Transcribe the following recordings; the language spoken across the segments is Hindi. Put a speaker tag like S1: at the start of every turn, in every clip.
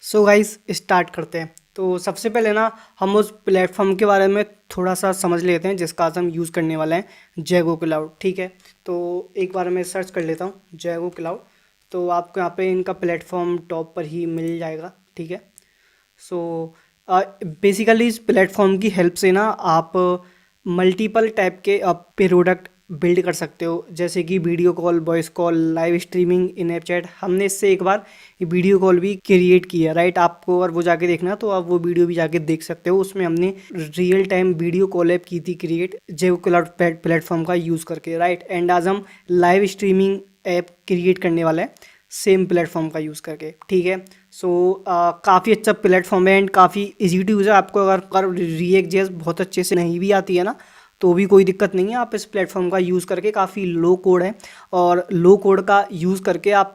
S1: सो गाइस स्टार्ट करते हैं। तो सबसे पहले ना हम उस प्लेटफॉर्म के बारे में थोड़ा सा समझ लेते हैं जिसका आज हम यूज़ करने वाले हैं, जैगो क्लाउड। ठीक है, तो एक बार मैं सर्च कर लेता हूँ जैगो क्लाउड। तो आपको यहाँ पे इनका प्लेटफॉर्म टॉप पर ही मिल जाएगा। ठीक है, सो बेसिकली इस प्लेटफॉर्म की हेल्प से ना आप मल्टीपल टाइप के प्रोडक्ट बिल्ड कर सकते हो, जैसे कि video call, voice call, live streaming in app chat. हमने इससे एक बार वीडियो कॉल भी क्रिएट किया, राइट। आपको अगर वो जाके देखना तो आप वो वीडियो भी जाके देख सकते हो। उसमें हमने real time video call app की थी क्रिएट, जो क्लाउड प्लेटफॉर्म का यूज़ करके, राइट। एंड आज हम लाइव स्ट्रीमिंग ऐप क्रिएट करने वाला है सेम प्लेटफॉर्म का यूज़ करके। ठीक है, सो काफ़ी अच्छा प्लेटफॉर्म है एंड काफ़ी इजी टू यूज़ है। आपको अगर रिएक्ट जेएस बहुत अच्छे से नहीं भी आती है ना, तो भी कोई दिक्कत नहीं है। आप इस प्लेटफॉर्म का यूज़ करके, काफ़ी लो कोड है और लो कोड का यूज़ करके आप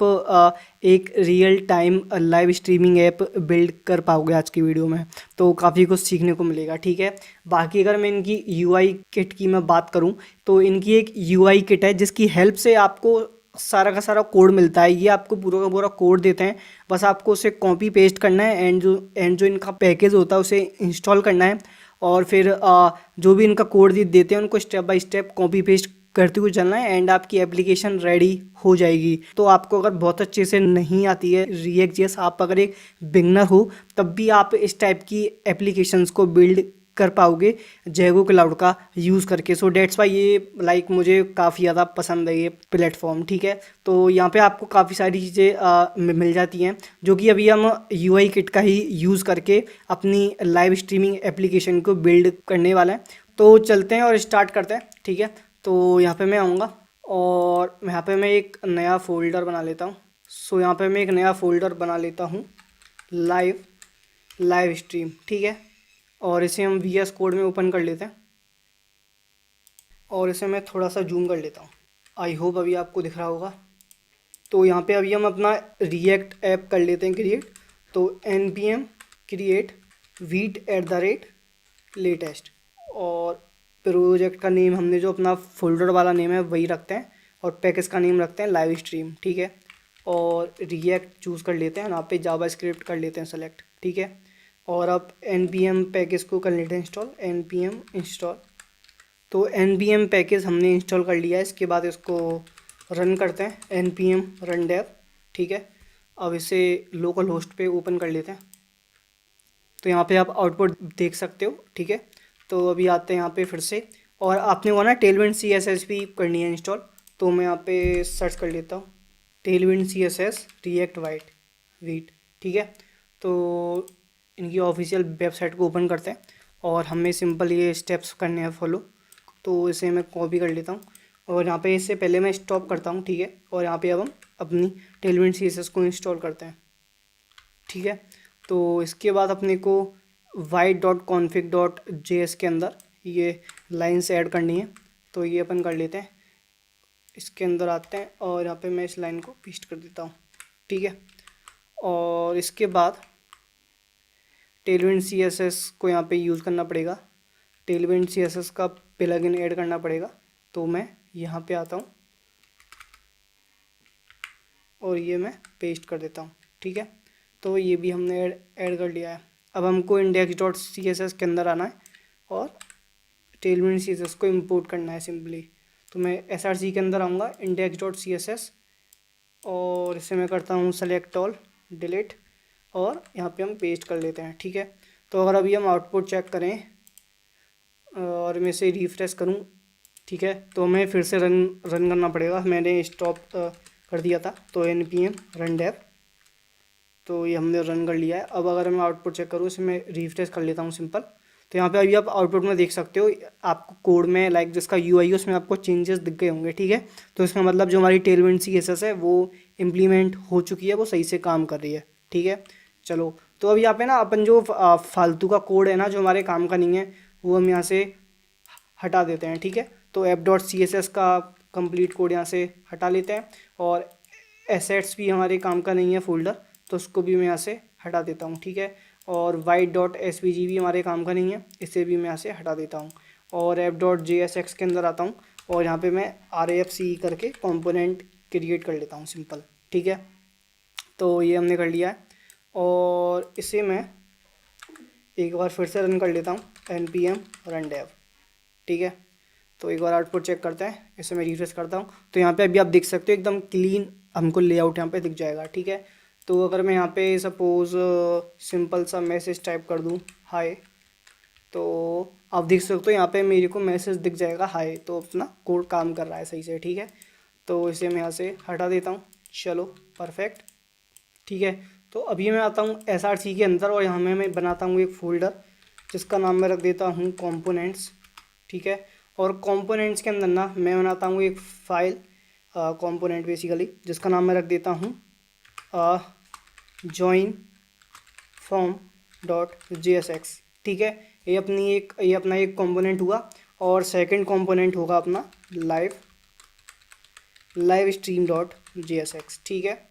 S1: एक real time live streaming app build कर पाओगे आज की वीडियो में। तो काफ़ी कुछ सीखने को मिलेगा। ठीक है, बाकी अगर मैं इनकी यूआई किट की मैं बात करूं, तो इनकी एक यूआई किट है जिसकी हेल्प से आपको सारा का सारा कोड मिलता है। ये आपको पूरा का पूरा कोड देते हैं, बस आपको उसे कॉपी पेस्ट करना है एंड जो इनका पैकेज होता है उसे इंस्टॉल करना है। और फिर जो भी इनका कोड देते हैं उनको step by step copy paste करते हुए चलना है एंड आपकी एप्लीकेशन रेडी हो जाएगी। तो आपको अगर बहुत अच्छे से नहीं आती है रिएक्ट जेएस, आप अगर एक बिगनर हो, तब भी आप इस टाइप की एप्लीकेशंस को बिल्ड कर पाओगे जैगो क्लाउड का यूज़ करके। सो डेट्स वाई ये मुझे काफ़ी ज़्यादा पसंद है ये प्लेटफॉर्म। ठीक है, तो यहाँ पे आपको काफ़ी सारी चीज़ें मिल जाती हैं, जो कि अभी हम यूआई किट का ही यूज़ करके अपनी लाइव स्ट्रीमिंग एप्लीकेशन को बिल्ड करने वाला है। तो चलते हैं और स्टार्ट करते हैं। ठीक है, तो यहाँ पे मैं आऊँगा और यहाँ पे मैं एक नया फ़ोल्डर बना लेता हूँ। सो यहाँ पे मैं एक नया फ़ोल्डर बना लेता हूँ, लाइव लाइव स्ट्रीम। ठीक है, और इसे हम वी एस कोड में ओपन कर लेते हैं और इसे मैं थोड़ा सा जूम कर लेता हूँ। आई होप अभी आपको दिख रहा होगा। तो यहाँ पे अभी हम अपना रिएक्ट ऐप कर लेते हैं क्रिएट। तो N P M create Vite at the rate latest, और प्रोजेक्ट का नेम हमने जो अपना फोल्डर वाला नेम है वही रखते हैं, और पैकेज का नेम रखते हैं लाइव स्ट्रीम। ठीक है, और रिएक्ट चूज़ कर लेते हैं, यहाँ पे जावा स्क्रिप्ट कर लेते हैं सेलेक्ट। ठीक है, और अब एन पी एम पैकेज को कर लेते हैं install, N P M install. तो एन पी एम पैकेज हमने इंस्टॉल कर लिया है। इसके बाद इसको रन करते हैं, N P M run dev. ठीक है, अब इसे लोकल होस्ट पे ओपन कर लेते हैं। तो यहाँ पे आप आउटपुट देख सकते हो। ठीक है, तो अभी आते हैं यहाँ पे फिर से, और आपने वो ना टेलविंड सी एस एस भी करनी है इंस्टॉल। तो मैं यहाँ पे सर्च कर लेता हूँ Tailwind C S S React Vite. ठीक है, तो इनकी ऑफिशियल वेबसाइट को ओपन करते हैं और हमें सिंपल ये स्टेप्स करने हैं फॉलो। तो इसे मैं कॉपी कर लेता हूँ और यहाँ पे इससे पहले मैं स्टॉप करता हूँ। ठीक है, और यहाँ पे अब हम अपनी टेलविंड सी एस एस को इंस्टॉल करते हैं। ठीक है, तो इसके बाद अपने को white dot config dot J S के अंदर ये लाइन्स ऐड करनी है। तो ये अपन कर लेते हैं, इसके अंदर आते हैं और यहाँ पे मैं इस लाइन को पेस्ट कर देता हूँ। ठीक है, और इसके बाद टेलविंड सी एस एस को यहाँ पे यूज़ करना पड़ेगा, टेलविंड सी एस एस का प्लगइन ऐड करना पड़ेगा। तो मैं यहाँ पे आता हूँ और ये मैं पेस्ट कर देता हूँ। ठीक है, तो ये भी हमने ऐड कर लिया है। अब हमको index dot C S S के अंदर आना है और टेलविंड सी एस एस को इंपोर्ट करना है सिंपली। तो मैं एस आर सी के अंदर आऊँगा, index dot C S S, और इसे मैं करता हूँ सेलेक्ट ऑल, डिलीट, और यहाँ पे हम पेस्ट कर लेते हैं। ठीक है, तो अगर अभी हम आउटपुट चेक करें और मैं इसे रिफ्रेश करूँ, ठीक है, तो हमें फिर से रन करना पड़ेगा। मैंने स्टॉप कर दिया था। तो N P M run dev, तो ये हमने रन कर लिया है। अब अगर मैं आउटपुट चेक करूँ, इसे मैं रिफ्रेश कर लेता हूँ सिंपल। तो यहाँ पे अभी आप आउटपुट में देख सकते हो, आपको कोड में जिसका यूआई है उसमें आपको चेंजेस दिख गए होंगे। ठीक है, तो इसका मतलब जो हमारी टेलविंड सी एस एस है वो इम्प्लीमेंट हो चुकी है, वो सही से काम कर रही है। ठीक है, चलो, तो अभी यहाँ पे ना अपन जो फालतू का कोड है ना, जो हमारे काम का नहीं है, वो हम यहाँ से हटा देते हैं। ठीक है, तो app dot C S S का कंप्लीट कोड यहाँ से हटा लेते हैं, और एसेट्स भी हमारे काम का नहीं है फोल्डर, तो उसको भी मैं यहाँ से हटा देता हूँ। ठीक है, और वाइट डॉट एस वी जी भी हमारे काम का नहीं है, इसे भी मैं यहाँ से हटा देता हूँ। और app dot J S x के अंदर आता हूँ और यहाँ पे मैं आर ए एफ सी करके कंपोनेंट क्रिएट कर लेता हूँ सिंपल। ठीक है, तो ये हमने कर लिया है, और और इसे मैं एक बार फिर से रन कर लेता हूँ, npm run dev। ठीक है, तो एक बार आउटपुट चेक करते हैं, इसे मैं रिफ्रेश करता हूँ तो यहाँ पे अभी आप देख सकते हो एकदम क्लीन हमको लेआउट यहाँ पे दिख जाएगा। ठीक है, तो अगर मैं यहाँ पे सपोज़ सिंपल सा मैसेज टाइप कर दूँ हाय, तो आप देख सकते हो यहाँ पे मेरे को मैसेज दिख जाएगा हाय, तो अपना कोड काम कर रहा है सही से। ठीक है, तो इसे मैं यहाँ से हटा देता हूँ। चलो परफेक्ट। ठीक है, तो अभी मैं आता हूँ SRC के अंदर और यहाँ में मैं बनाता हूँ एक फ़ोल्डर जिसका नाम मैं रख देता हूँ कंपोनेंट्स। ठीक है, और कंपोनेंट्स के अंदर ना मैं बनाता हूँ एक फ़ाइल कंपोनेंट बेसिकली, जिसका नाम मैं रख देता हूँ join form डॉट jsx। ठीक है, ये अपना एक कंपोनेंट हुआ और सेकंड कंपोनेंट होगा अपना लाइव स्ट्रीम डॉट jsx। ठीक है,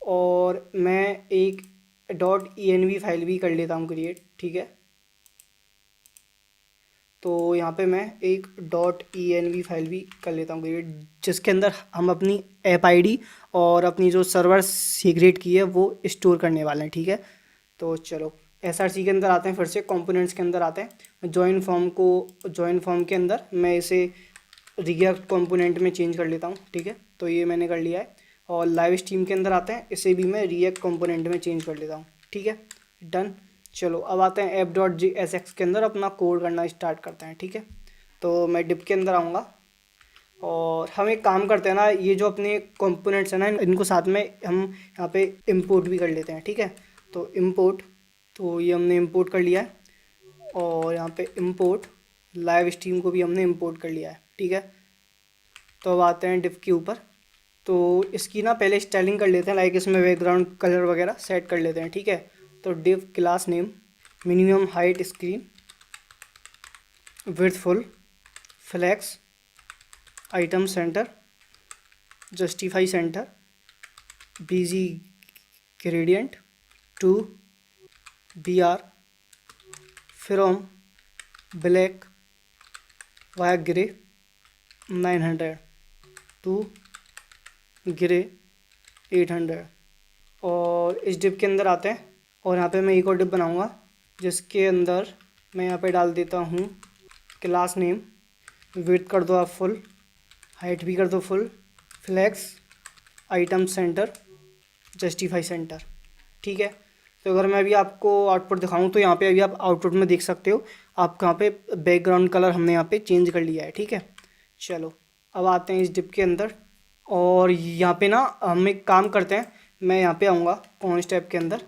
S1: और मैं एक .env फाइल भी कर लेता हूँ क्रिएट। ठीक है, तो यहाँ पे मैं एक .env फाइल भी कर लेता हूँ क्रिएट, जिसके अंदर हम अपनी ऐप आईडी और अपनी जो सर्वर सीक्रेट की है वो स्टोर करने वाले हैं। ठीक है, तो चलो SRC के अंदर आते हैं, फिर से कंपोनेंट्स के अंदर आते हैं। जॉइन फॉर्म के अंदर मैं इसे रिएक्ट कंपोनेंट में चेंज कर लेता हूँ। ठीक है, तो ये मैंने कर लिया है। और लाइव स्ट्रीम के अंदर आते हैं, इसे भी मैं रिएक्ट कंपोनेंट में चेंज कर लेता हूँ। ठीक है, डन। चलो अब आते हैं app.jsx के अंदर अपना कोड करना स्टार्ट करते हैं। ठीक है, तो मैं डिप के अंदर आऊँगा और हम एक काम करते हैं ना, ये जो अपने कंपोनेंट्स हैं ना, इनको साथ में हम यहाँ पे इंपोर्ट भी कर लेते हैं। ठीक है, तो इंपोर्ट, तो ये हमने इंपोर्ट कर लिया है और यहाँ पे इंपोर्ट लाइव स्ट्रीम को भी हमने इंपोर्ट कर लिया है। ठीक है, तो अब आते हैं डिप के ऊपर। तो इसकी ना पहले स्टाइलिंग कर लेते हैं, लाइक इसमें बैकग्राउंड कलर वगैरह सेट कर लेते हैं। ठीक है, तो div class name minimum height screen width full flex item center justify center BG gradient to BR from black via grey 900 to grey 800। और इस डिप के अंदर आते हैं और यहाँ पे मैं एक और डिप बनाऊँगा जिसके अंदर मैं यहाँ पे डाल देता हूँ क्लास नेम, विड्थ कर दो आप फुल, हाइट भी कर दो full, flex item center justify center. ठीक है, तो अगर मैं अभी आपको आउटपुट दिखाऊं तो यहाँ पे अभी आप आउटपुट में देख सकते हो, आपको यहाँ पे बैकग्राउंड कलर हमने यहाँ पे चेंज कर लिया है। ठीक है, चलो अब आते हैं इस डिप के अंदर और यहाँ पे ना हम एक काम करते हैं, मैं यहाँ पे आऊँगा कॉन्स्ट टैब के अंदर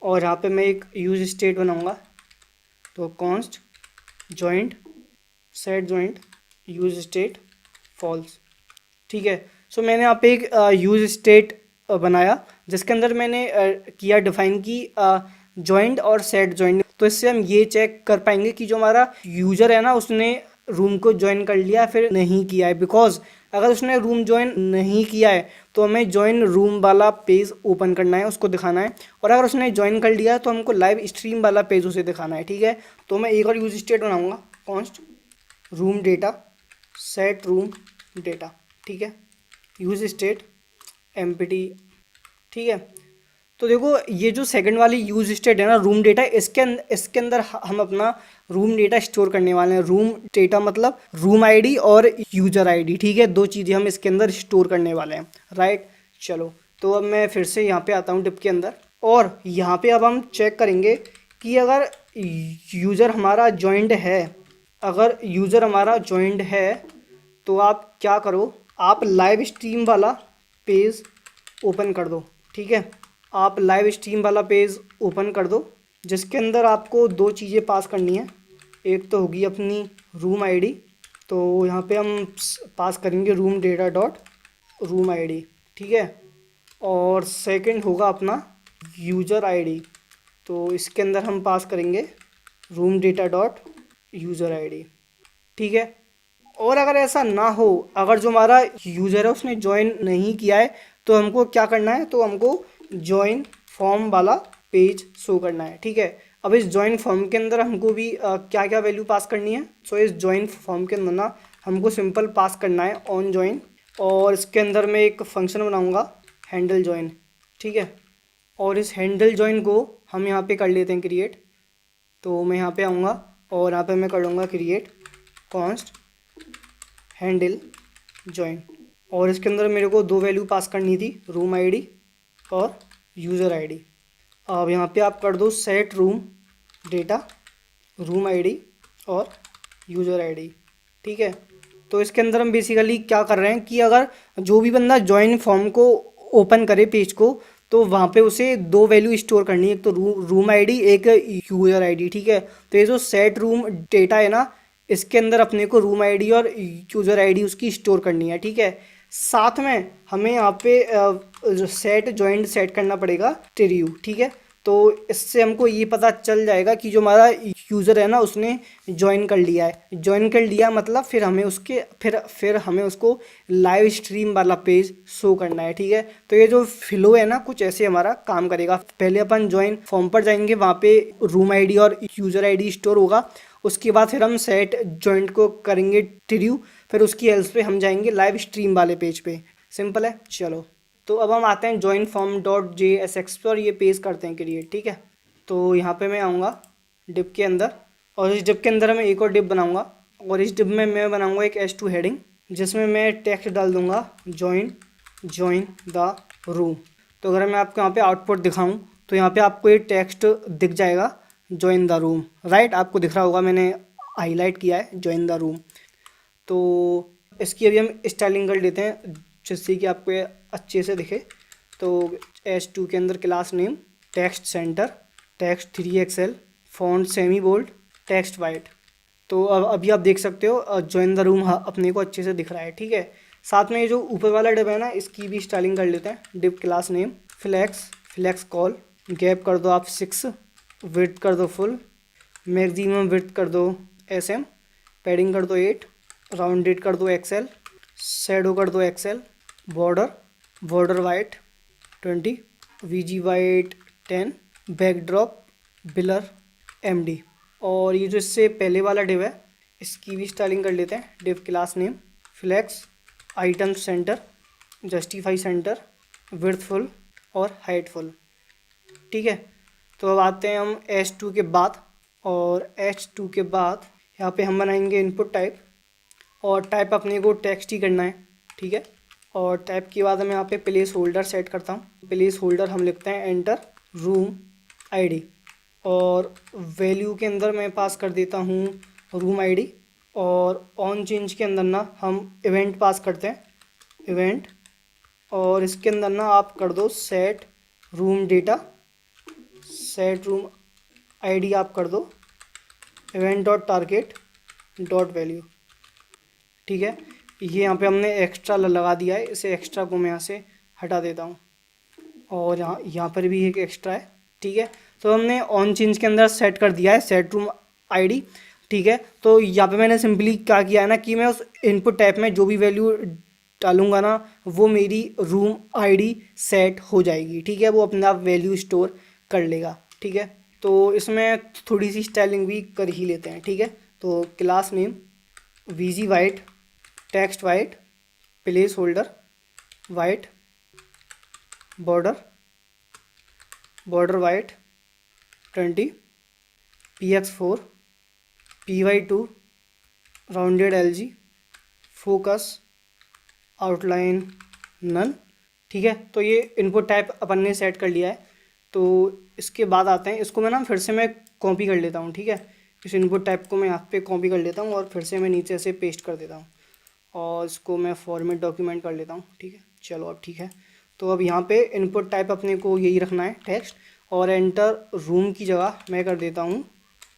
S1: और यहाँ पे मैं एक यूज स्टेट बनाऊँगा। तो const joint set joint use state false. ठीक है, सो मैंने यहाँ पे एक यूज स्टेट बनाया जिसके अंदर मैंने किया डिफाइन की जॉइंट और सेट जॉइंट। तो इससे हम ये चेक कर पाएंगे कि जो हमारा यूज़र है ना उसने रूम को ज्वाइन कर लिया फिर नहीं किया है। बिकॉज अगर उसने रूम ज्वाइन नहीं किया है तो हमें ज्वाइन रूम वाला पेज ओपन करना है, उसको दिखाना है। और अगर उसने ज्वाइन कर लिया है तो हमको लाइव स्ट्रीम वाला पेज उसे दिखाना है। ठीक है, तो मैं एक और यूज स्टेट बनाऊंगा, const room data set room data. ठीक है, यूज स्टेट एम्प्टी। ठीक है, तो देखो ये जो सेकंड वाली यूज स्टेट है ना रूम डेटा, इसके अंदर हम अपना रूम डेटा स्टोर करने वाले हैं। रूम डेटा मतलब रूम आईडी और यूजर आईडी। ठीक है, दो चीज़ें हम इसके अंदर स्टोर करने वाले हैं। राइट, चलो तो अब मैं फिर से यहाँ पे आता हूँ डिप के अंदर और यहाँ पे अब हम चेक करेंगे कि अगर यूज़र हमारा ज्वाइंट है, अगर यूज़र हमारा ज्वाइंट है तो आप क्या करो, आप लाइव स्ट्रीम वाला पेज ओपन कर दो। ठीक है, आप लाइव स्ट्रीम वाला पेज ओपन कर दो जिसके अंदर आपको दो चीज़ें पास करनी है। एक तो होगी अपनी रूम आईडी, तो यहाँ पे हम पास करेंगे room data dot room ID. ठीक है, और सेकंड होगा अपना यूज़र आईडी, तो इसके अंदर हम पास करेंगे room data dot user ID. ठीक है, और अगर ऐसा ना हो, अगर जो हमारा यूज़र है उसने ज्वाइन नहीं किया है तो हमको क्या करना है, तो हमको ज्वाइन फॉर्म वाला पेज शो करना है। ठीक है, अब इस ज्वाइन फॉर्म के अंदर हमको भी क्या क्या वैल्यू पास करनी है। सो इस ज्वाइन फॉर्म के अंदर ना हमको सिंपल पास करना है ऑन ज्वाइन, और इसके अंदर मैं एक फंक्शन बनाऊंगा हैंडल ज्वाइन। ठीक है, और इस हैंडल जॉइन को हम यहाँ पे कर लेते हैं क्रिएट। तो मैं यहाँ पे आऊँगा और यहाँ पे मैं कर लूँगा क्रिएट कॉन्स्ट हैंडल जॉइन, और इसके अंदर मेरे को 2 वैल्यू पास करनी थी, रूम आईडी और यूज़र आईडी। अब यहाँ पे आप कर दो set room data, room ID और यूज़र आईडी। ठीक है, तो इसके अंदर हम बेसिकली क्या कर रहे हैं कि अगर जो भी बंदा ज्वाइन फॉर्म को ओपन करे पेज को, तो वहाँ पे उसे 2 वैल्यू स्टोर करनी है, एक तो रूम आईडी, एक यूज़र आईडी। ठीक है, तो ये जो सेट रूम डेटा है ना, इसके अंदर अपने को रूम आईडी और यूज़र आईडी उसकी स्टोर करनी है। ठीक है, साथ में हमें यहाँ पे सेट जॉइंट सेट करना पड़ेगा ट्रू। ठीक है, तो इससे हमको ये पता चल जाएगा कि जो हमारा यूज़र है ना उसने ज्वाइन कर लिया है। ज्वाइन कर लिया मतलब फिर हमें उसके फिर हमें उसको लाइव स्ट्रीम वाला पेज शो करना है। ठीक है, तो ये जो फ्लो है ना कुछ ऐसे हमारा काम करेगा। पहले अपन ज्वाइन फॉर्म पर जाएंगे, वहाँ पे रूम आईडी और यूज़र आईडी स्टोर होगा। उसके बाद फिर हम सेट जॉइंट को करेंगे ट्रू, फिर उसकी हेल्प पे हम जाएंगे लाइव स्ट्रीम वाले पेज पे। सिंपल है। चलो, तो अब हम आते हैं ज्वाइन फॉर्म डॉट JSX पर, ये पेज करते हैं क्रिएट। ठीक है, तो यहाँ पे मैं आऊँगा डिप के अंदर, और इस डिप के अंदर मैं एक और डिप बनाऊँगा, और इस डिप में मैं बनाऊँगा एक H2 हेडिंग, जिसमें मैं टेक्स्ट डाल दूँगा ज्वाइन द रूम। तो अगर मैं आपको यहाँ पे आउटपुट दिखाऊँ तो यहाँ पे आपको ये टेक्स्ट दिख जाएगा, ज्वाइन द रूम। राइट, आपको दिख रहा होगा, मैंने हाईलाइट किया है ज्वाइन द रूम। तो इसकी अभी हम स्टाइलिंग कर लेते हैं जिससे कि आपको ये अच्छे से दिखे। तो H2 के अंदर class name text center, text 3XL, font semi bold, text white. तो अब अभी आप देख सकते हो ज्वाइन द रूम अपने को अच्छे से दिख रहा है। ठीक है, साथ में ये जो ऊपर वाला डिप है ना, इसकी भी स्टाइलिंग कर लेते हैं। Div class name flex col, gap कर दो आप 6, विड्थ कर दो फुल, मैक्सिमम विड्थ कर दो SM, पैडिंग कर दो 8, राउंडेड कर दो XL, शैडो कर दो XL, border white 20, VG white 10, backdrop blur MD। और ये जो इससे पहले वाला डिव है इसकी भी स्टाइलिंग कर लेते हैं। Div class name flex item center, justify center, width full और हाइट फुल। ठीक है, तो अब आते हैं हम H2 के बाद, और H2 के बाद यहाँ पे हम बनाएंगे इनपुट टाइप, और टाइप अपने को टेक्स्ट ही करना है। ठीक है, और टाइप के बाद मैं यहाँ पे प्लेस होल्डर सेट करता हूँ। प्लेस होल्डर हम लिखते हैं एंटर रूम आईडी, और वैल्यू के अंदर मैं पास कर देता हूँ रूम आईडी, और ऑन चेंज के अंदर ना हम इवेंट पास करते हैं, इवेंट, और इसके अंदर ना आप कर दो set room data, set room ID आप कर दो event dot target dot value. ठीक है, ये यहाँ पे हमने एक्स्ट्रा लगा दिया है, इसे एक्स्ट्रा को मैं यहाँ से हटा देता हूँ, और यहाँ पर भी एक एक्स्ट्रा है। ठीक है, तो हमने ऑन चेंज के अंदर सेट कर दिया है सेट रूम आईडी। ठीक है, तो यहाँ पे मैंने सिंपली क्या किया है ना कि मैं उस इनपुट टाइप में जो भी वैल्यू डालूंगा ना वो मेरी रूम आईडी सेट हो जाएगी। ठीक है, वो अपने आप वैल्यू स्टोर कर लेगा। ठीक है, तो इसमें थोड़ी सी स्टाइलिंग भी कर ही लेते हैं। ठीक है, तो class name VG white, text white, place white, border white 20, PX4, PY2, rounded LG, focus outline none. ठीक है, तो ये इनपुट टाइप अपन ने सेट कर लिया है। तो इसके बाद आते हैं, इसको मैं फिर से मैं कॉपी कर लेता हूँ। ठीक है, इस इनपुट टाइप को मैं यहाँ पे कॉपी कर लेता हूँ और फिर से मैं नीचे से पेस्ट कर देता हूँ, और इसको मैं फॉर्मेट डॉक्यूमेंट कर लेता हूँ। ठीक है, चलो अब ठीक है। तो अब यहाँ पे इनपुट टाइप अपने को यही रखना है टेक्स्ट, और एंटर रूम की जगह मैं कर देता हूँ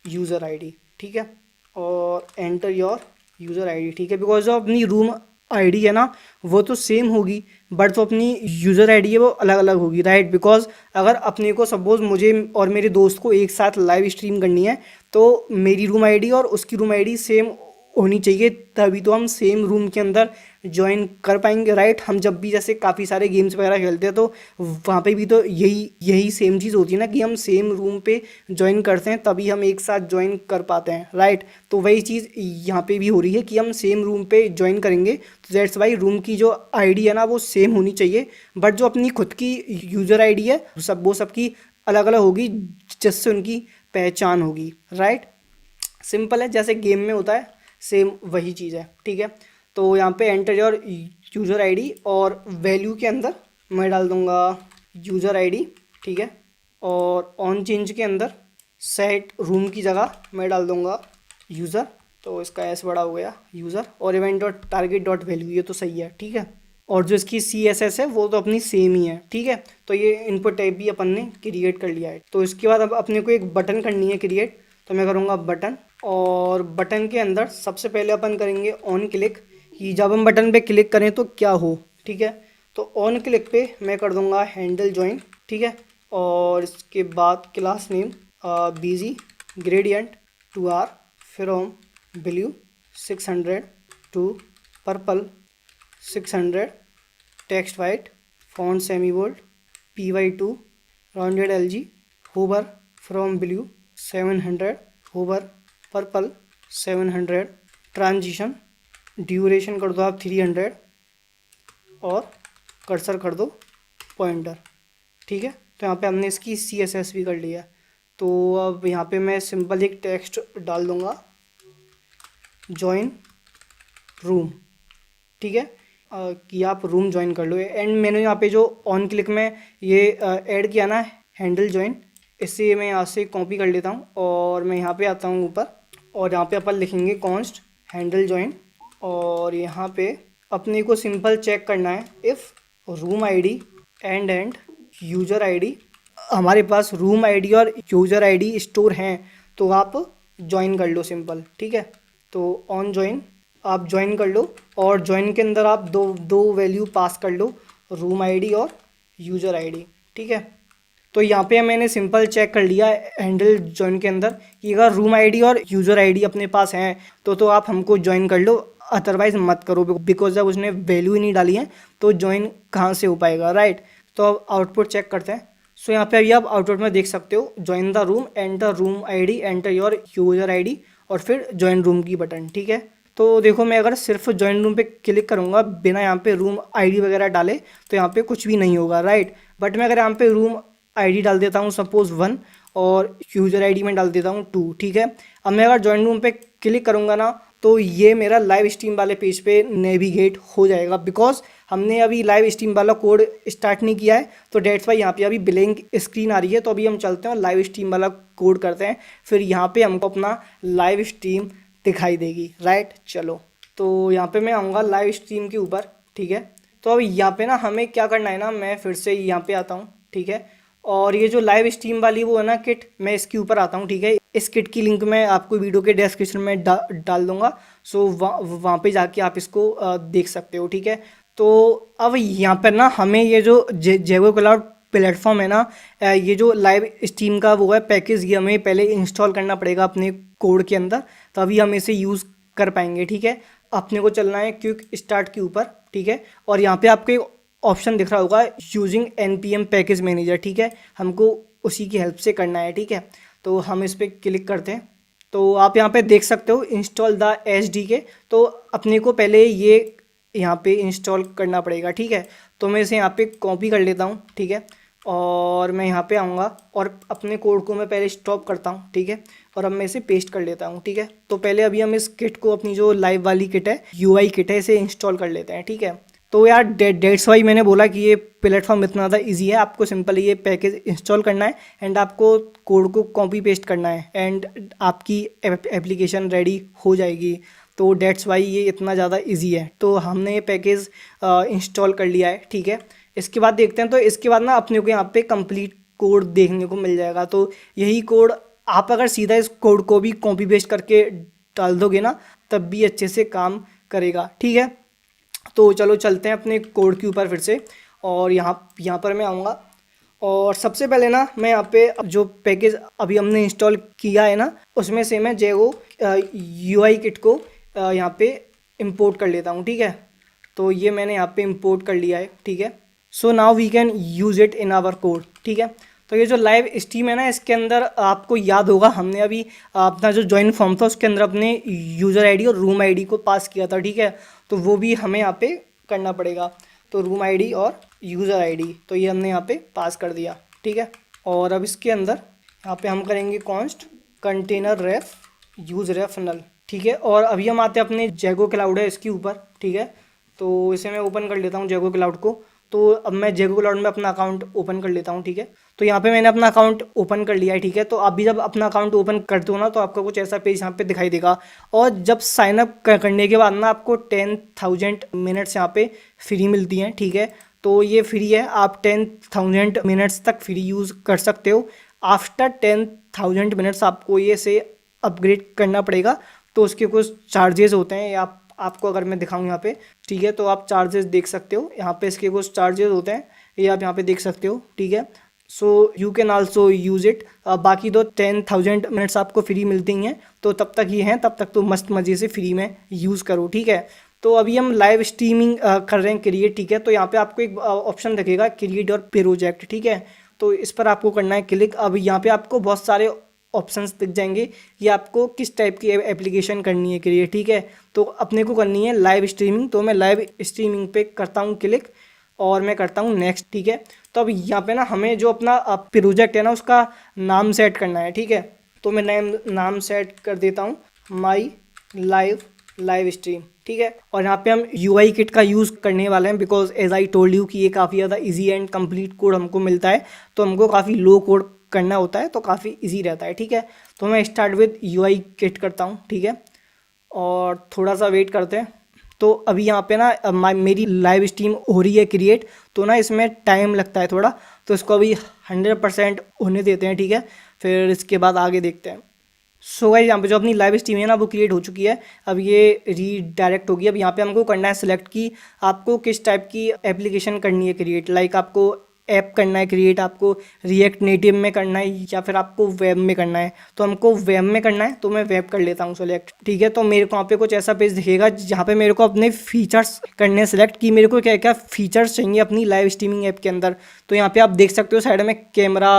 S1: यूज़र आईडी। ठीक है, और एंटर योर यूज़र आईडी। ठीक है, बिकॉज जो अपनी रूम आईडी है ना वो तो सेम होगी, बट जो अपनी यूज़र आईडी है वो अलग अलग होगी। राइट, बिकॉज अगर अपने को सपोज़ मुझे और मेरे दोस्त को एक साथ लाइव स्ट्रीम करनी है तो मेरी रूम आईडी और उसकी रूम आईडी सेम होनी चाहिए, तभी तो हम सेम रूम के अंदर ज्वाइन कर पाएंगे, राइट। हम जब भी जैसे काफ़ी सारे गेम्स वगैरह खेलते हैं तो वहाँ पे भी तो यही यही सेम चीज़ होती है ना, कि हम सेम रूम पे ज्वाइन करते हैं तभी हम एक साथ ज्वाइन कर पाते हैं, राइट। तो वही चीज़ यहाँ पे भी हो रही है कि हम सेम रूम पे ज्वाइन करेंगे, तो दैट्स वाई रूम की जो आईडी है ना वो सेम होनी चाहिए, बट जो अपनी खुद की यूज़र आईडी है वो सबकी अलग अलग होगी, जिससे उनकी पहचान होगी, राइट। सिंपल है, जैसे गेम में होता है सेम वही चीज़ है, ठीक है। तो यहाँ पे एंटर योर यूज़र आईडी, और वैल्यू के अंदर मैं डाल दूँगा यूज़र आईडी, ठीक है। और ऑन चेंज के अंदर सेट रूम की जगह मैं डाल दूँगा यूज़र, तो इसका एस बड़ा हो गया यूज़र, और event dot target dot value, ये तो सही है, ठीक है। और जो इसकी सी एस एस है वो तो अपनी सेम ही है, ठीक है। तो ये इनपुट टाइप भी अपन ने क्रिएट कर लिया है। तो इसके बाद अब अपने को एक बटन करनी है क्रिएट, तो मैं करूँगा बटन, और बटन के अंदर सबसे पहले अपन करेंगे ऑन क्लिक, कि जब हम बटन पे क्लिक करें तो क्या हो, ठीक है। तो ऑन क्लिक पे मैं कर दूँगा हैंडल ज्वाइन, ठीक है। और इसके बाद class name BG gradient to R from blue 600 to purple 600, text white, font semi bold, py2 rounded LG, hover from blue 700, hover purple 700, transition duration कर दो आप 300, और कर्सर कर दो पॉइंटर, ठीक है। तो यहाँ पे हमने इसकी CSS भी कर लिया। तो अब यहाँ पे मैं सिंपल एक टेक्स्ट डाल दूँगा, जॉइन रूम, ठीक है, कि आप रूम ज्वाइन कर लो। एंड मैंने यहाँ पे जो ऑन क्लिक में ये ऐड किया ना हैंडल ज्वाइन, इससे मैं यहाँ से कॉपी कर लेता हूँ, और मैं यहाँ पे आता हूँ ऊपर, और यहाँ पे अपन लिखेंगे कॉन्स्ट हैंडल ज्वाइन, और यहाँ पे अपने को सिंपल चेक करना है if room ID end user ID, हमारे पास रूम आईडी और यूज़र आईडी स्टोर हैं तो आप ज्वाइन कर लो सिंपल, ठीक है। तो ऑन ज्वाइन आप ज्वाइन कर लो, और ज्वाइन के अंदर आप दो दो वैल्यू पास कर लो, रूम आईडी और यूज़र आईडी, ठीक है। तो यहाँ पे मैंने सिंपल चेक कर लिया हैंडल ज्वाइन के अंदर कि अगर रूम आईडी और यूज़र आईडी अपने पास हैं तो आप हमको ज्वाइन कर लो, अदरवाइज मत करो, बिकॉज जब उसने वैल्यू ही नहीं डाली है तो ज्वाइन कहाँ से हो पाएगा, राइट। तो अब आउटपुट चेक करते हैं। सो यहाँ पे अभी आप आउटपुट में देख सकते हो, join the room, enter room ID, enter your user ID, और फिर ज्वाइन रूम की बटन, ठीक है। तो देखो मैं अगर सिर्फ ज्वाइन रूम पे क्लिक करूँगा बिना यहाँ पे रूम आईडी वगैरह डाले तो यहाँ पे कुछ भी नहीं होगा, राइट। बट मैं अगर यहाँ पे रूम आईडी डाल देता हूँ सपोज़ 1, और यूज़र आईडी में डाल देता हूँ 2, ठीक है। अब मैं अगर ज्वाइन रूम पे क्लिक करूँगा ना तो ये मेरा लाइव स्ट्रीम वाले पेज पे नेविगेट हो जाएगा, बिकॉज हमने अभी लाइव स्ट्रीम वाला कोड स्टार्ट नहीं किया है, तो डेट्स वाई यहाँ पे अभी ब्लैंक स्क्रीन आ रही है। तो अभी हम चलते हैं और लाइव स्ट्रीम वाला कोड करते हैं, फिर यहाँ पे हमको अपना लाइव स्ट्रीम दिखाई देगी, राइट। चलो तो यहाँ पे मैं आऊँगा लाइव स्ट्रीम के ऊपर, ठीक है। तो अब यहाँ पे ना हमें क्या करना है ना, मैं फिर से यहाँ पे आता हूँ, ठीक है। और ये जो लाइव स्ट्रीम वाली वो है ना किट, मैं इसके ऊपर आता हूँ, ठीक है। इस किट की लिंक मैं आपको वीडियो के डिस्क्रिप्शन में डाल दूंगा, सो वहाँ पे जाके आप इसको देख सकते हो, ठीक है। तो अब यहाँ पर ना हमें ये जो जेगो क्लाउड प्लेटफॉर्म है ना, ये जो लाइव स्ट्रीम का वो है पैकेज, ये हमें पहले इंस्टॉल करना पड़ेगा अपने कोड के अंदर, तभी हम इसे यूज़ कर पाएंगे, ठीक है। अपने को चलना है क्विक स्टार्ट के ऊपर, ठीक है। और यहाँ पे आपको एक ऑप्शन दिख रहा होगा यूजिंग npm पैकेज मैनेजर, ठीक है। हमको उसी की हेल्प से करना है, ठीक है। तो हम इस पर क्लिक करते हैं, तो आप यहाँ पे देख सकते हो इंस्टॉल द SDK, तो अपने को पहले ये यहाँ पे इंस्टॉल करना पड़ेगा, ठीक है। तो मैं इसे यहाँ पे कॉपी कर लेता हूँ, ठीक है। और मैं यहाँ पे आऊँगा और अपने कोड को मैं पहले स्टॉप करता हूँ, ठीक है। और अब मैं इसे पेस्ट कर लेता हूँ, ठीक है। तो पहले अभी हम इस किट को, अपनी जो लाइव वाली किट है UI किट है, इसे इंस्टॉल कर लेते हैं, ठीक है। तो यार डेट्स वाई मैंने बोला कि ये प्लेटफॉर्म इतना ज़्यादा इजी है, आपको सिंपल ये पैकेज इंस्टॉल करना है एंड आपको कोड को कॉपी पेस्ट करना है एंड आपकी एप्लीकेशन रेडी हो जाएगी। तो डेट्स वाई ये इतना ज़्यादा इजी है। तो हमने ये पैकेज इंस्टॉल कर लिया है, ठीक है। इसके बाद देखते हैं, तो इसके बाद ना अपने को यहाँ पे कंप्लीट कोड देखने को मिल जाएगा। तो यही कोड आप अगर सीधा इस कोड को भी कॉपी पेस्ट करके डाल दोगे ना, तब भी अच्छे से काम करेगा, ठीक है। तो चलो चलते हैं अपने कोड के ऊपर फिर से, और यहाँ पर मैं आऊँगा, और सबसे पहले ना मैं यहाँ पे जो पैकेज अभी हमने इंस्टॉल किया है ना, उसमें से मैं जेगो UI किट को यहाँ पे इंपोर्ट कर लेता हूँ, ठीक है। तो ये मैंने यहाँ पे इंपोर्ट कर लिया है, ठीक है। So now we can use it in our code, ठीक है। तो ये जो लाइव स्ट्रीम है ना, इसके अंदर आपको याद होगा हमने अभी अपना जो ज्वाइन फॉर्म था उसके अंदर अपने यूज़र आईडी और रूम आईडी को पास किया था, ठीक है। तो वो भी हमें यहाँ पे करना पड़ेगा। तो रूम आईडी और यूज़र आईडी तो ये हमने यहाँ पे पास कर दिया, ठीक है। और अब इसके अंदर यहाँ पे हम करेंगे कॉन्स्ट कंटेनर रेफ यूज़ रेफ नल, ठीक है। और अभी हम आते हैं अपने जैगो क्लाउड है इसके ऊपर, ठीक है। तो इसे मैं ओपन कर लेता हूँ जैगो क्लाउड को। तो अब मैं जैगो क्लाउड में अपना अकाउंट ओपन कर लेता हूँ, ठीक है। तो यहाँ पे मैंने अपना अकाउंट ओपन कर लिया है, ठीक है। तो आप भी जब अपना अकाउंट ओपन करते हो ना, तो आपको कुछ ऐसा पेज यहाँ पे दिखाई देगा। और जब साइन अप करने के बाद ना आपको 10,000 मिनट्स यहाँ पे फ्री मिलती हैं, ठीक है। तो ये फ्री है, आप 10,000 मिनट्स तक फ्री यूज़ कर सकते हो। आफ्टर 10,000 मिनट्स आपको ये से अपग्रेड करना पड़ेगा। तो उसके कुछ चार्जेस होते हैं, या आपको अगर मैं दिखाऊं यहाँ पे, ठीक है। तो आप चार्जेस देख सकते हो यहाँ पे, इसके कुछ चार्जेस होते हैं, ये आप यहाँ पे देख सकते हो, ठीक है। So you can also use it. बाकी दो 10,000 मिनट्स आपको फ्री मिलती हैं, तो तब तक ये हैं, तब तक तो मस्त मज़े से फ्री में यूज़ करो, ठीक है। तो अभी हम लाइव स्ट्रीमिंग कर रहे हैं क्रिएट, ठीक है। तो यहाँ पे आपको एक ऑप्शन दिखेगा क्रिएट और प्रोजेक्ट, ठीक है। तो इस पर आपको करना है क्लिक। अब यहाँ पे आपको बहुत सारे ऑप्शंस दिख जाएंगे कि आपको किस टाइप की एप्लीकेशन करनी है क्रिएट, ठीक है। तो अपने को करनी है लाइव स्ट्रीमिंग, तो मैं लाइव स्ट्रीमिंग पे करता हूँ क्लिक और मैं करता हूँ नेक्स्ट, ठीक है। तो अब यहाँ पे ना हमें जो अपना प्रोजेक्ट है ना उसका नाम सेट करना है, ठीक है। तो मैं नाम सेट कर देता हूँ माई लाइव स्ट्रीम, ठीक है। और यहाँ पे हम UI किट का यूज़ करने वाले हैं, because as I told you कि ये काफ़ी ज़्यादा इजी एंड कंप्लीट कोड हमको मिलता है। तो हमको काफ़ी लो कोड करना होता है, तो काफ़ी इजी रहता है, ठीक है। तो मैं स्टार्ट विद UI किट करता हूँ, ठीक है। और थोड़ा सा वेट करते हैं। तो अभी यहाँ पे ना मेरी लाइव स्ट्रीम हो रही है क्रिएट, तो ना इसमें टाइम लगता है थोड़ा, तो इसको अभी 100% होने देते हैं, ठीक है। फिर इसके बाद आगे देखते हैं। सो गाइस यहाँ पे जो अपनी लाइव स्ट्रीम है ना वो क्रिएट हो चुकी है। अब ये रीडायरेक्ट होगी। अब यहाँ पे हमको करना है सिलेक्ट कि आपको किस टाइप की एप्लीकेशन करनी है क्रिएट, लाइक आपको ऐप करना है क्रिएट, आपको रिएक्ट नेटिव में करना है, या फिर आपको वेब में करना है। तो हमको वेब में करना है, तो मैं वेब कर लेता हूँ सेलेक्ट, ठीक है। तो मेरे को यहाँ पे कुछ ऐसा पेज दिखेगा जहाँ पे मेरे को अपने फीचर्स करने हैं सिलेक्ट कि मेरे को क्या क्या फीचर्स चाहिए अपनी लाइव स्ट्रीमिंग ऐप के अंदर। तो यहाँ पे आप देख सकते हो साइड में camera,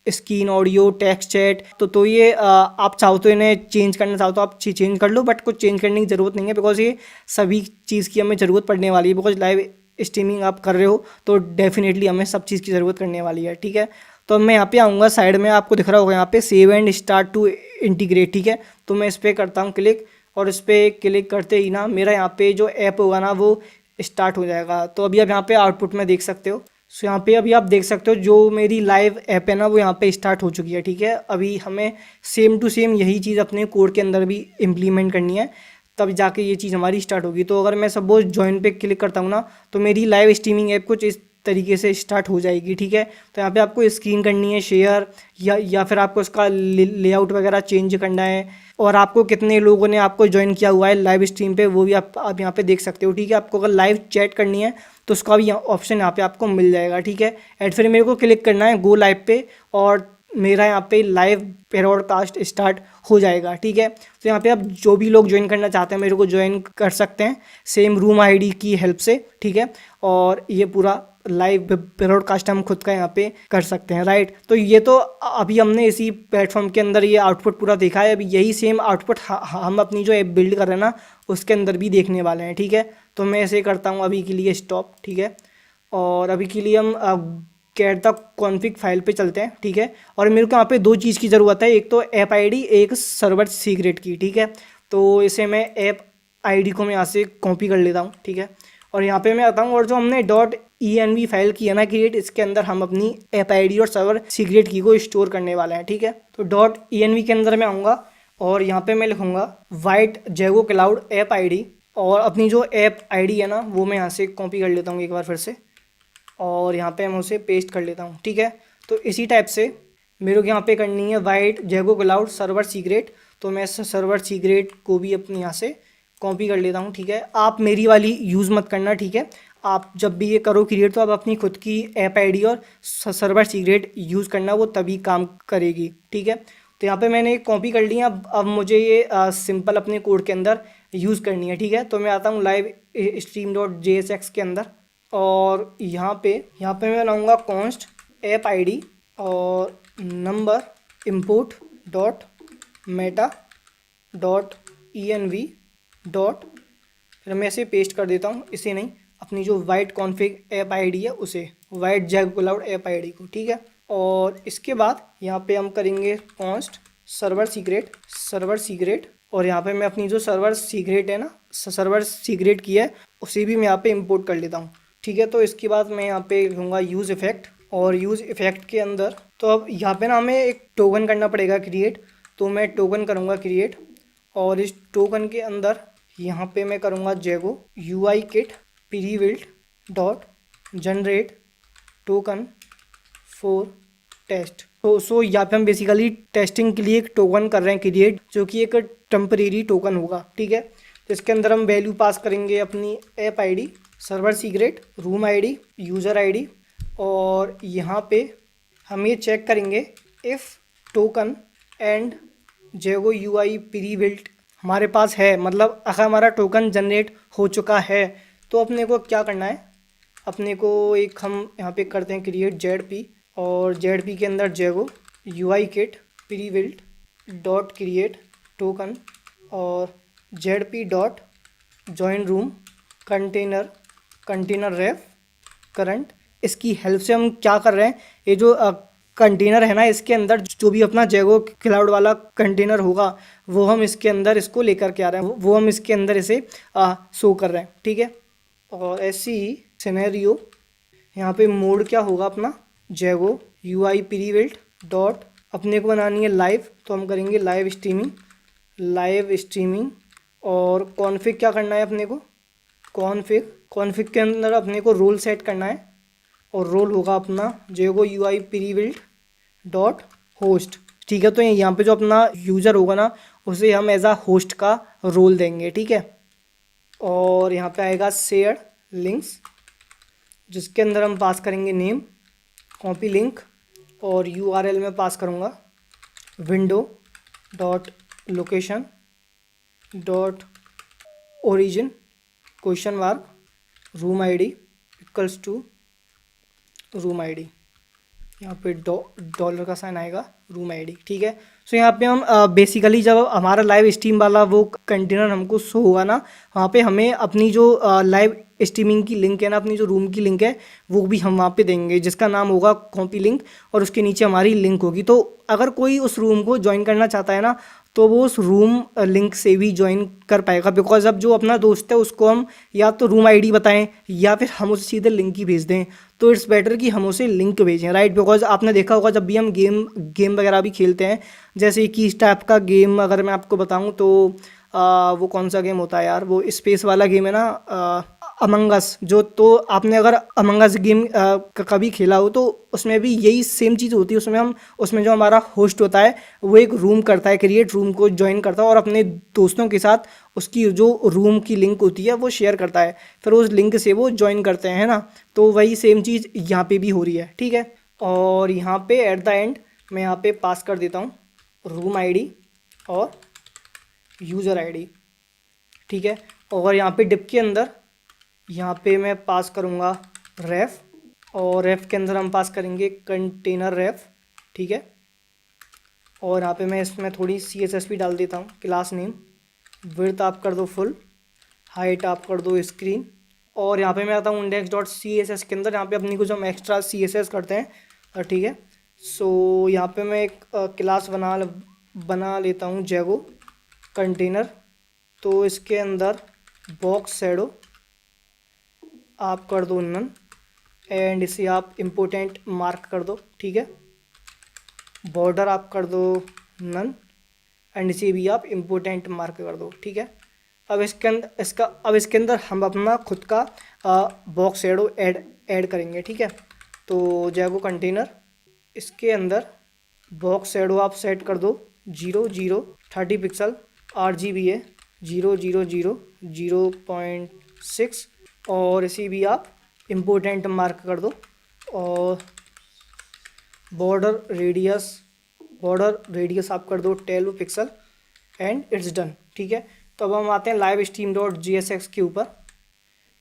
S1: screen, audio, text, chat. तो ये आप चाहो तो इन्हें चेंज करना चाहो तो आप चेंज कर लो, बट कुछ चेंज करने की ज़रूरत नहीं है, बिकॉज ये सभी चीज़ की हमें ज़रूरत पड़ने वाली है। बिकॉज लाइव स्ट्रीमिंग आप कर रहे हो तो डेफिनेटली हमें सब चीज़ की ज़रूरत करने वाली है, ठीक है। तो मैं यहाँ पे आऊँगा, साइड में आपको दिख रहा होगा यहाँ पे save and start to integrate, ठीक है। तो मैं इस पर करता हूँ क्लिक, और इस पर क्लिक करते ही ना मेरा यहाँ पे जो ऐप होगा ना वो स्टार्ट हो जाएगा। तो अभी आप यहाँ पे आउटपुट में देख सकते हो। सो यहाँ पे अभी आप देख सकते हो जो मेरी लाइव ऐप है ना वो यहाँ पे स्टार्ट हो चुकी है, ठीक है। अभी हमें सेम टू सेम यही चीज़ अपने कोड के अंदर भी इम्प्लीमेंट करनी है, तब जाके ये चीज़ हमारी स्टार्ट होगी। तो अगर मैं सपोज ज्वाइन पे क्लिक करता हूँ ना, तो मेरी लाइव स्ट्रीमिंग ऐप कुछ इस तरीके से स्टार्ट हो जाएगी, ठीक है। तो यहाँ पे आपको स्क्रीन करनी है शेयर, या फिर आपको उसका लेआउट वगैरह चेंज करना है, और आपको कितने लोगों ने आपको ज्वाइन किया हुआ है लाइव स्ट्रीम पे वो भी आप यहाँ पे देख सकते हो, ठीक है। आपको अगर लाइव चैट करनी है तो उसका भी ऑप्शन यहाँ पे आपको मिल जाएगा, ठीक है। एंड फिर मेरे को क्लिक करना है गो लाइव पे, और मेरा यहाँ पे लाइव ब्रॉडकास्ट स्टार्ट हो जाएगा, ठीक है। तो यहाँ पे आप जो भी लोग ज्वाइन करना चाहते हैं मेरे को ज्वाइन कर सकते हैं सेम रूम आईडी की हेल्प से, ठीक है। और ये पूरा लाइव ब्रॉडकास्ट हम खुद का यहाँ पे कर सकते हैं, राइट। तो ये तो अभी हमने इसी प्लेटफॉर्म के अंदर ये आउटपुट पूरा देखा है। अभी यही सेम आउटपुट हम अपनी जो ऐप बिल्ड कर रहे हैं ना उसके अंदर भी देखने वाले हैं, ठीक है। तो मैं ऐसे करता हूँ अभी के लिए स्टॉप, ठीक है। और अभी के लिए हम गेट द कॉन्फिग फाइल पे चलते हैं, ठीक है। और मेरे को यहाँ पे दो चीज़ की ज़रूरत है, एक तो ऐप आईडी, एक सर्वर सीक्रेट की, ठीक है। तो इसे मैं ऐप आईडी को मैं यहाँ से कॉपी कर लेता हूँ, ठीक है। और यहाँ पे मैं आता हूँ, और जो हमने .env फाइल की है ना क्रिएट, इसके अंदर हम अपनी ऐप आईडी और सर्वर सीक्रेट की को स्टोर करने वाले हैं, ठीक है। तो .env के अंदर मैं आऊँगा, और यहाँ पे मैं लिखूँगा वाइट जैगो क्लाउड ऐप आईडी, और अपनी जो ऐप आईडी है ना वो मैं यहाँ से कॉपी कर लेता हूँ एक बार फिर से, और यहाँ पे मैं उसे पेस्ट कर लेता हूँ, ठीक है। तो इसी टाइप से मेरे को यहाँ पे करनी है वाइट जैगो क्लाउड सर्वर सीक्रेट। तो मैं सर्वर सीक्रेट को भी अपने यहाँ से कॉपी कर लेता हूँ, ठीक है। आप मेरी वाली यूज़ मत करना, ठीक है। आप जब भी ये करो क्रिएट तो आप अपनी खुद की ऐप आईडी और सर्वर सीक्रेट यूज़ करना, वो तभी काम करेगी, ठीक है। तो यहाँ पे मैंने एक कॉपी कर ली है। अब मुझे ये सिंपल अपने कोड के अंदर यूज़ करनी है, ठीक है। तो मैं आता हूँ लाइव स्ट्रीम डॉट JSX के अंदर, और यहाँ पे मैं बनाऊँगा कॉन्स्ट ऐप ID और number import dot Meta dot ENV dot, फिर मैं इसे पेस्ट कर देता हूँ, इसे नहीं, अपनी जो वाइट कॉन्फ़िग ऐप ID है उसे, वाइट जैगो क्लाउड ऐप ID को, ठीक है। और इसके बाद यहाँ पे हम करेंगे कॉन्स्ट सर्वर सीक्रेट, और यहाँ पे मैं अपनी जो सर्वर सीक्रेट है ना, सर्वर सीक्रेट की है, उसे भी मैं यहाँ पे इंपोर्ट कर लेता हूँ, ठीक है। तो इसके बाद मैं यहाँ पे लूँगा यूज़ इफ़ेक्ट, और यूज़ इफ़ेक्ट के अंदर तो अब यहाँ पे ना हमें एक टोकन करना पड़ेगा क्रिएट, तो मैं टोकन करूँगा क्रिएट, और इस टोकन के अंदर यहाँ पे मैं करूँगा Zego UI kit prebuilt dot generate token for test. तो यहाँ पे हम बेसिकली टेस्टिंग के लिए एक टोकन कर रहे हैं क्रिएट, जो कि एक टेम्परेरी टोकन होगा, ठीक है। तो इसके अंदर हम वैल्यू पास करेंगे अपनी app ID, server secret, room ID, user ID, और यहाँ पे हम ये चेक करेंगे if token and जैगो UI prebuilt हमारे पास है, मतलब अगर हमारा टोकन जनरेट हो चुका है तो अपने को क्या करना है, अपने को एक हम यहाँ पे करते हैं क्रिएट ZP, और ZP के अंदर Zego UI kit prebuilt dot create token, और ZP dot join room container ref current. इसकी हेल्प से हम क्या कर रहे हैं, ये जो कंटेनर है ना, इसके अंदर जो भी अपना जैगो क्लाउड वाला कंटेनर होगा वो हम इसके अंदर इसको लेकर के आ रहे हैं, वो हम इसके अंदर इसे शो कर रहे हैं, ठीक है। और ऐसी ही सिनेरियो यहाँ पे मोड क्या होगा अपना जैगो UI प्रीबिल्ट डॉट, अपने को बनानी है लाइव, तो हम करेंगे लाइव स्ट्रीमिंग, और कॉन्फ़िग क्या करना है अपने को, कॉन्फ़िग के अंदर अपने को रोल सेट करना है, और रोल होगा अपना जैगो UI प्रीबिल्ट डॉट होस्ट, ठीक है। तो यहाँ पे जो अपना यूज़र होगा ना, उसे हम एज आ होस्ट का रोल देंगे, ठीक है। और यहाँ पे आएगा शेयर लिंक्स, जिसके अंदर हम पास करेंगे नेम, कॉपी लिंक, और URL में पास करूँगा window dot location dot origin question mark room ID equals to room ID, यहाँ पे डॉलर का साइन आएगा रूम ID, ठीक है। सो यहाँ पे हम बेसिकली जब हमारा लाइव स्ट्रीम वाला वो कंटेनर हमको शो होगा ना, वहाँ पे हमें अपनी जो लाइव स्ट्रीमिंग की लिंक है ना, अपनी जो रूम की लिंक है वो भी हम वहाँ पे देंगे, जिसका नाम होगा कॉपी लिंक, और उसके नीचे हमारी लिंक होगी। तो अगर कोई उस रूम को ज्वाइन करना चाहता है ना, तो वो उस रूम लिंक से भी ज्वाइन कर पाएगा, बिकॉज अब जो अपना दोस्त है उसको हम या तो रूम ID बताएं या फिर हम उसे सीधे लिंक ही भेज दें, तो इट्स बेटर कि हम उसे लिंक भेजें, राइट। बिकॉज आपने देखा होगा जब भी हम गेम वगैरह भी खेलते हैं, जैसे कि इस टाइप का गेम अगर मैं आपको बताऊं तो वो कौन सा गेम होता है यार, वो स्पेस वाला गेम है ना, अमंग अस, जो, तो आपने अगर अमंग अस गेम कभी खेला हो तो उसमें भी यही सेम चीज़ होती है। उसमें जो हमारा होस्ट होता है वो एक रूम करता है क्रिएट, रूम को ज्वाइन करता है, और अपने दोस्तों के साथ उसकी जो रूम की लिंक होती है वो शेयर करता है, फिर उस लिंक से वो ज्वाइन करते हैं, है ना। तो वही सेम चीज़ यहाँ पे भी हो रही है, ठीक है। और यहाँ पे एट द एंड मैं यहाँ पे पास कर देता हूँ रूम ID और यूज़र ID, ठीक है। और यहाँ पे डिप के अंदर यहाँ पे मैं पास करूँगा रेफ, और रेफ के अंदर हम पास करेंगे कंटेनर रेफ, ठीक है। और यहाँ पे मैं इसमें थोड़ी CSS भी डाल देता हूँ, क्लास नेम, विड्थ आप कर दो फुल, हाइट आप कर दो स्क्रीन, और यहाँ पे मैं आता हूँ index.css के अंदर, यहाँ पे अपनी कुछ हम एक्स्ट्रा CSS करते हैं, ठीक है। सो यहाँ पे मैं एक क्लास बना लेता हूँ जैगो कंटेनर, तो इसके अंदर बॉक्स शैडो आप कर दो नन, एंड इसे आप इम्पोर्टेंट मार्क कर दो, ठीक है। बॉर्डर आप कर दो नन, एंड इसे भी आप इम्पोर्टेंट मार्क कर दो, ठीक है। अब इसके अंदर हम अपना खुद का बॉक्स शैडो ऐड करेंगे, ठीक है। तो जैगो कंटेनर, इसके अंदर बॉक्स शैडो आप सेट कर दो 30 पिक्सल, RGB है 0.6, और इसी भी आप इम्पोर्टेंट मार्क कर दो, और बॉर्डर रेडियस बॉर्डर रेडियस आप कर दो 12 पिक्सल एंड इट्स डन। ठीक है, तो अब हम आते हैं लाइव स्ट्रीम डॉट JSX के ऊपर।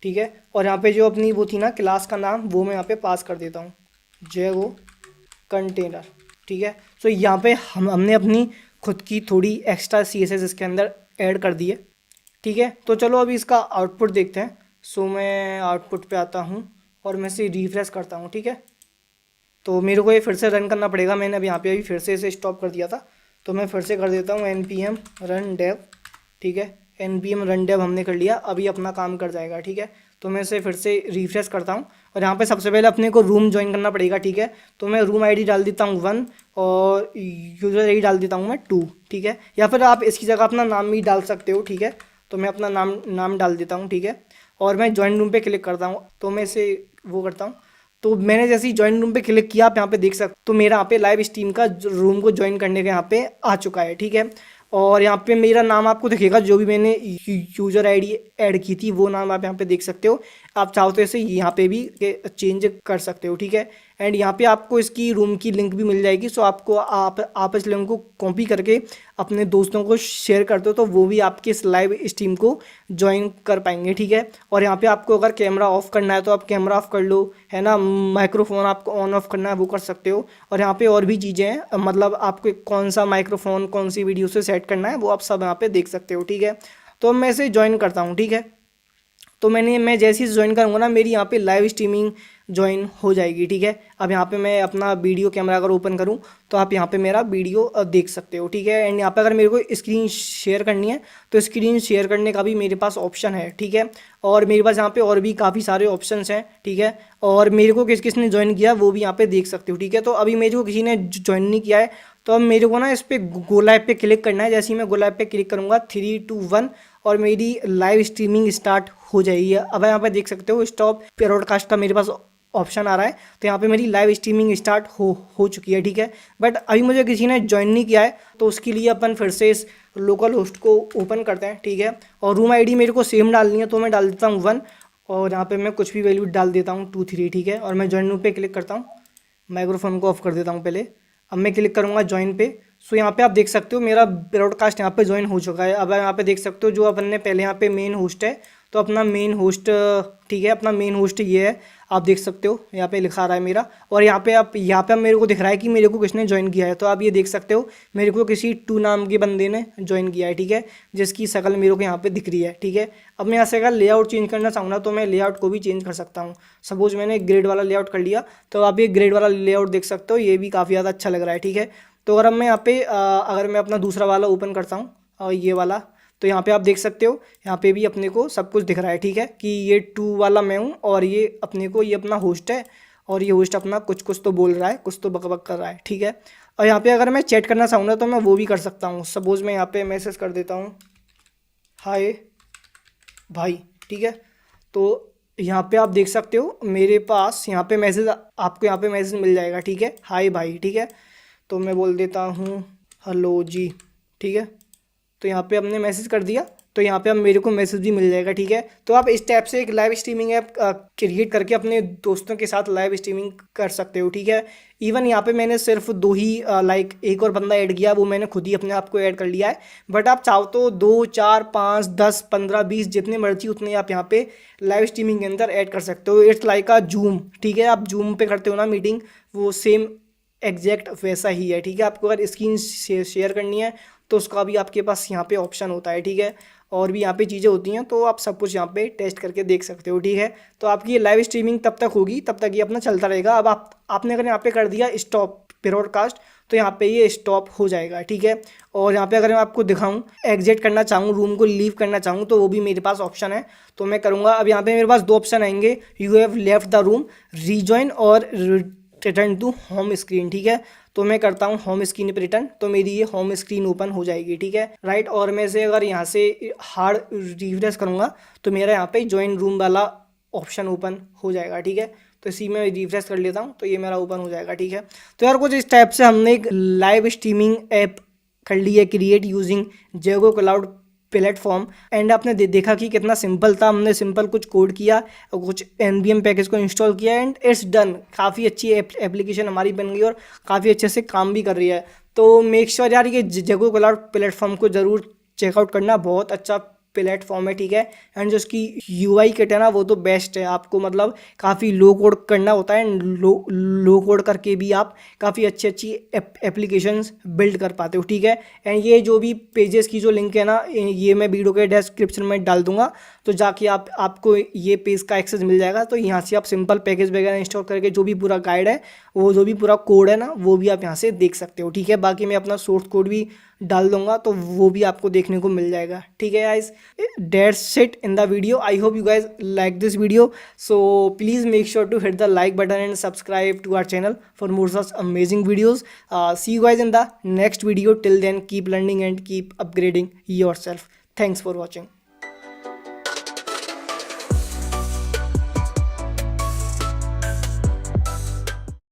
S1: ठीक है, और यहाँ पे जो अपनी वो थी ना क्लास का नाम, वो मैं यहाँ पे पास कर देता हूँ, जेगो कंटेनर। ठीक है, तो यहाँ पे हमने अपनी खुद की थोड़ी एक्स्ट्रा CSS इसके अंदर ऐड कर दी है। ठीक है, तो चलो अभी इसका आउटपुट देखते हैं। सो मैं आउटपुट पे आता हूँ और मैं इसे रिफ्रेश करता हूँ। ठीक है, तो मेरे को ये फिर से रन करना पड़ेगा, मैंने अब यहाँ पे अभी फिर से इसे स्टॉप कर दिया था, तो मैं फिर से कर देता हूँ npm run dev। ठीक है, npm run dev हमने कर लिया, अभी अपना काम कर जाएगा। ठीक है, तो मैं इसे फिर से रिफ्रेश करता हूँ और यहाँ पे सबसे पहले अपने को रूम ज्वाइन करना पड़ेगा। ठीक है, तो मैं रूम ID डाल देता हूँ 1 और यूज़र ID डाल देता हूँ मैं 2। ठीक है, या फिर आप इसकी जगह अपना नाम भी डाल सकते हो। ठीक है, तो मैं अपना नाम डाल देता हूँ। ठीक है, और मैं ज्वाइन रूम पे क्लिक करता हूँ, तो मैं इसे वो करता हूँ। तो मैंने जैसे ही ज्वाइन रूम पे क्लिक किया, आप यहाँ पे देख सकते, तो मेरा यहाँ पे लाइव स्ट्रीम का रूम को ज्वाइन करने का यहाँ पे आ चुका है। ठीक है, और यहाँ पे मेरा नाम आपको दिखेगा, जो भी मैंने यूज़र ID ऐड की थी वो नाम आप यहाँ पे देख सकते हो। आप चाहो तो इसे यहाँ पे भी चेंज कर सकते हो। ठीक है, एंड यहाँ पे आपको इसकी रूम की लिंक भी मिल जाएगी, सो आपको आप इस लिंक को कॉपी करके अपने दोस्तों को शेयर कर दो, तो वो भी आपके इस लाइव स्ट्रीम को ज्वाइन कर पाएंगे। ठीक है, और यहाँ पे आपको अगर कैमरा ऑफ करना है तो आप कैमरा ऑफ कर लो, है ना। माइक्रोफोन आपको ऑन ऑफ करना है वो कर सकते हो, और यहाँ पे और भी चीज़ें हैं, मतलब आपको कौन सा माइक्रोफोन कौन सी वीडियो से सेट करना है वो आप सब यहाँ पे देख सकते हो। ठीक है, तो मैं इसे ज्वाइन करता हूँ। ठीक है, तो मैं जैसे ही ज्वाइन करूँगा ना, मेरी यहाँ पे लाइव स्ट्रीमिंग ज्वाइन हो जाएगी। ठीक है, अब यहाँ पे मैं अपना वीडियो कैमरा अगर ओपन करूँ तो आप यहाँ पे मेरा वीडियो देख सकते हो। ठीक है, एंड यहाँ पे अगर मेरे को स्क्रीन शेयर करनी है तो स्क्रीन शेयर करने का भी मेरे पास ऑप्शन है। ठीक है, और मेरे पास यहाँ पे और भी काफ़ी सारे ऑप्शंस हैं। ठीक है, और मेरे को किसने ज्वाइन किया वो भी यहाँ पे देख सकते हो। ठीक है, तो अभी मेरे को किसी ने ज्वाइन नहीं किया है, तो अब मेरे को ना इस पर गो लाइव पे क्लिक करना है। जैसे ही मैं गो लाइव पे क्लिक करूँगा 3 2 1 और मेरी लाइव स्ट्रीमिंग स्टार्ट हो जाएगी। अब यहाँ पे देख सकते हो स्टॉप ब्रॉडकास्ट का मेरे पास ऑप्शन आ रहा है, तो यहाँ पे मेरी लाइव स्ट्रीमिंग स्टार्ट हो चुकी है। ठीक है, बट अभी मुझे किसी ने ज्वाइन नहीं किया है, तो उसके लिए अपन फिर से इस लोकल होस्ट को ओपन करते हैं। ठीक है, और रूम ID मेरे को सेम डालनी है, तो मैं डाल देता हूँ 1 और यहाँ पे मैं कुछ भी वैल्यू डाल देता हूँ 2 3। ठीक है, और मैं ज्वाइन रूम पे क्लिक करता हूँ, माइक्रोफोन को ऑफ कर देता हूँ पहले। अब मैं क्लिक करूँगा ज्वाइन पे, सो यहाँ पे आप देख सकते हो मेरा ब्रॉडकास्ट यहाँ पे ज्वाइन हो चुका है। अब यहाँ पे देख सकते हो जो अपन ने पहले यहाँ पे मेन होस्ट है, तो अपना मेन होस्ट, ठीक है, अपना मेन होस्ट ये है, आप देख सकते हो यहाँ पे लिखा रहा है मेरा। और यहाँ पे अब मेरे को दिख रहा है कि मेरे को किसने ज्वाइन किया है, तो आप ये देख सकते हो मेरे को किसी 2 नाम के बंदे ने ज्वाइन किया है। ठीक है, जिसकी शक्ल मेरे को यहाँ पे दिख रही है। ठीक है, अब मैं यहाँ से अगर लेआउट चेंज करना चाहूँगा तो मैं लेआउट को भी चेंज कर सकता हूँ। सपोज मैंने ग्रेड वाला लेआउट कर लिया, तो आप ये ग्रेड वाला लेआउट देख सकते हो, ये भी काफ़ी ज़्यादा अच्छा लग रहा है। ठीक है, तो अगर मैं यहाँ पे अगर मैं अपना दूसरा वाला ओपन करता हूँ, ये वाला, तो यहाँ पे आप देख सकते हो यहाँ पे भी अपने को सब कुछ दिख रहा है। ठीक है, कि ये 2 वाला मैं हूँ और ये अपने को ये अपना होस्ट है, और ये होस्ट अपना कुछ तो बोल रहा है, कुछ तो बकबक कर रहा है। ठीक है, और यहाँ पे अगर मैं चैट करना चाहूँगा तो मैं वो भी कर सकता हूँ। सपोज़ मैं यहाँ पे मैसेज कर देता हूँ हाय भाई। ठीक है, तो यहाँ पे आप देख सकते हो मेरे पास यहाँ पे मैसेज, आपको यहाँ पे मैसेज मिल जाएगा। ठीक है, हाय भाई। ठीक है, तो मैं बोल देता हूँ हेलो जी। ठीक है, तो यहाँ पे हमने मैसेज कर दिया, तो यहाँ पे अब मेरे को मैसेज भी मिल जाएगा। ठीक है, तो आप इस टाइप से एक लाइव स्ट्रीमिंग ऐप क्रिएट करके अपने दोस्तों के साथ लाइव स्ट्रीमिंग कर सकते हो। ठीक है, इवन यहाँ पे मैंने सिर्फ 2 ही एक और बंदा ऐड किया, वो मैंने खुद ही अपने आप को ऐड कर लिया है। बट आप चाहो तो 2 4 5 10 15 20 जितने मर्जी उतने आप यहाँ पे लाइव स्ट्रीमिंग के अंदर ऐड कर सकते हो। It's like a Zoom. ठीक है, आप जूम पे करते हो ना मीटिंग, वो सेम एग्जैक्ट वैसा ही है। ठीक है, आपको अगर स्क्रीन शेयर करनी है तो उसका भी आपके पास यहाँ पे ऑप्शन होता है। ठीक है, और भी यहाँ पे चीज़ें होती हैं, तो आप सब कुछ यहाँ पे टेस्ट करके देख सकते हो। ठीक है, तो आपकी ये लाइव स्ट्रीमिंग तब तक होगी, तब तक ये अपना चलता रहेगा। अब आपने अगर यहाँ पे कर दिया स्टॉप ब्रॉडकास्ट, तो यहाँ पे ये स्टॉप हो जाएगा। ठीक है, और यहाँ पे अगर मैं आपको दिखाऊं एग्जिट करना चाहूँ, रूम को लीव करना चाहूँ, तो वो भी मेरे पास ऑप्शन है, तो मैं करूँगा। अब यहाँ पे मेरे पास 2 ऑप्शन आएंगे, you have left the room, rejoin और रिटर्न टू होम स्क्रीन। ठीक है, तो मैं करता हूँ होम स्क्रीन पे रिटर्न, तो मेरी ये होम स्क्रीन ओपन हो जाएगी। ठीक है, राइट। और मैं से अगर यहाँ से हार्ड रिफ्रेश करूँगा तो मेरा यहाँ पे ज्वाइन रूम वाला ऑप्शन ओपन हो जाएगा। ठीक है, तो इसी में रिफ्रेश कर लेता हूँ तो ये मेरा ओपन हो जाएगा। ठीक है, तो यार कुछ इस टाइप से हमने एक लाइव स्ट्रीमिंग ऐप कर ली है create using Zego cloud platform. And आपने देखा कि कितना सिंपल था, हमने सिंपल कुछ कोड किया और कुछ NPM पैकेज को इंस्टॉल किया एंड इट्स डन। काफ़ी अच्छी एप्लीकेशन हमारी बन गई और काफ़ी अच्छे से काम भी कर रही है। तो मेक श्योर यार ये जेगो क्लाउड प्लेटफॉर्म को ज़रूर चेकआउट करना, बहुत अच्छा प्लेटफॉर्म है, ठीक है। एंड जो उसकी यूआई किट है ना वो तो बेस्ट है, आपको मतलब काफ़ी लो कोड करना होता है, लो कोड करके भी आप काफ़ी अच्छी अच्छी एप्लीकेशंस बिल्ड कर पाते हो, ठीक है। एंड ये जो भी पेजेस की जो लिंक है ना ये मैं वीडियो के डिस्क्रिप्शन में डाल दूंगा, तो जाके आपको ये पेज का एक्सेस मिल जाएगा। तो यहाँ से आप सिंपल पैकेज वगैरह इंस्टॉल करके जो भी पूरा गाइड है, वो जो भी पूरा कोड है ना वो भी आप यहाँ से देख सकते हो, ठीक है। बाकी मैं अपना सोर्स कोड भी डाल दूंगा तो वो भी आपको देखने को मिल जाएगा, ठीक है guys. That's it in the video. I hope you guys like this video, so please make sure to hit the like button and subscribe to our channel for more such amazing videos. See you guys in the next video. Till then keep learning and keep upgrading yourself. Thanks for watching.